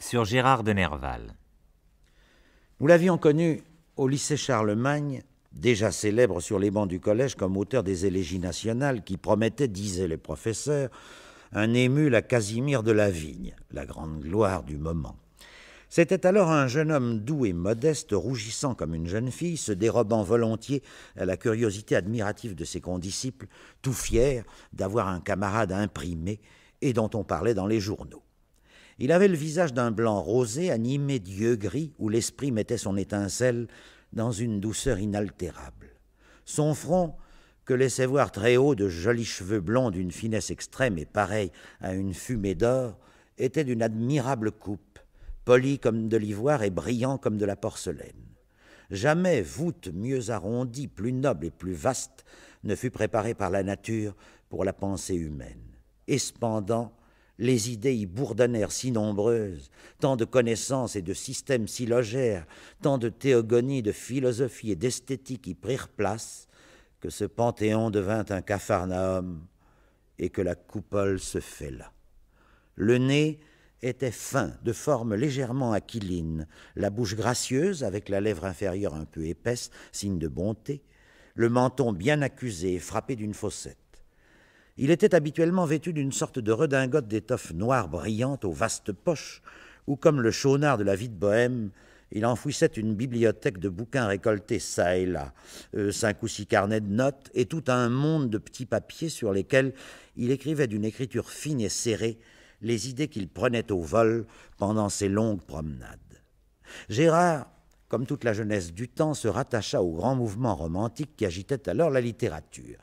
sur Gérard de Nerval. Nous l'avions connu au lycée Charlemagne, déjà célèbre sur les bancs du collège comme auteur des élégies nationales qui promettaient, disaient les professeurs, un émule à Casimir de la Vigne, la grande gloire du moment. C'était alors un jeune homme doux et modeste, rougissant comme une jeune fille, se dérobant volontiers à la curiosité admirative de ses condisciples, tout fier d'avoir un camarade imprimé et dont on parlait dans les journaux. Il avait le visage d'un blanc rosé animé d'yeux gris où l'esprit mettait son étincelle dans une douceur inaltérable. Son front, que laissait voir très haut de jolis cheveux blonds d'une finesse extrême et pareils à une fumée d'or, était d'une admirable coupe, poli comme de l'ivoire et brillant comme de la porcelaine. Jamais voûte mieux arrondie, plus noble et plus vaste ne fut préparée par la nature pour la pensée humaine. Et cependant, les idées y bourdonnèrent si nombreuses, tant de connaissances et de systèmes s'y logèrent, tant de théogonies, de philosophie et d'esthétique y prirent place, que ce panthéon devint un capharnaüm et que la coupole se fêla. Le nez était fin, de forme légèrement aquiline, la bouche gracieuse, avec la lèvre inférieure un peu épaisse, signe de bonté, le menton bien accusé et frappé d'une fossette. Il était habituellement vêtu d'une sorte de redingote d'étoffe noire brillante aux vastes poches, où, comme le Schaunard de la vie de Bohème, il enfouissait une bibliothèque de bouquins récoltés çà et là, 5 ou 6 carnets de notes et tout un monde de petits papiers sur lesquels il écrivait d'une écriture fine et serrée les idées qu'il prenait au vol pendant ses longues promenades. Gérard, comme toute la jeunesse du temps, se rattacha au grand mouvement romantique qui agitait alors la littérature.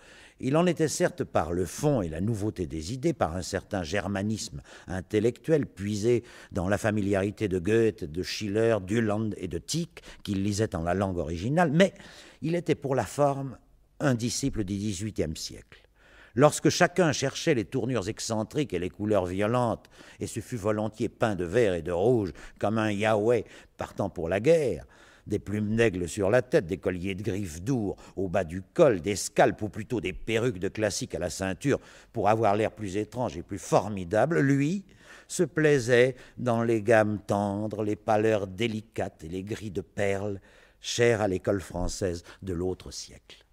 Il en était certes par le fond et la nouveauté des idées, par un certain germanisme intellectuel puisé dans la familiarité de Goethe, de Schiller, d'Ulland et de Tieck, qu'il lisait en la langue originale, mais il était pour la forme un disciple du XVIIIe siècle. Lorsque chacun cherchait les tournures excentriques et les couleurs violentes, et se fut volontiers peint de vert et de rouge comme un Yahweh partant pour la guerre, des plumes d'aigle sur la tête, des colliers de griffes d'ours au bas du col, des scalpes ou plutôt des perruques de classique à la ceinture pour avoir l'air plus étrange et plus formidable, lui se plaisait dans les gammes tendres, les pâleurs délicates et les gris de perles chers à l'école française de l'autre siècle.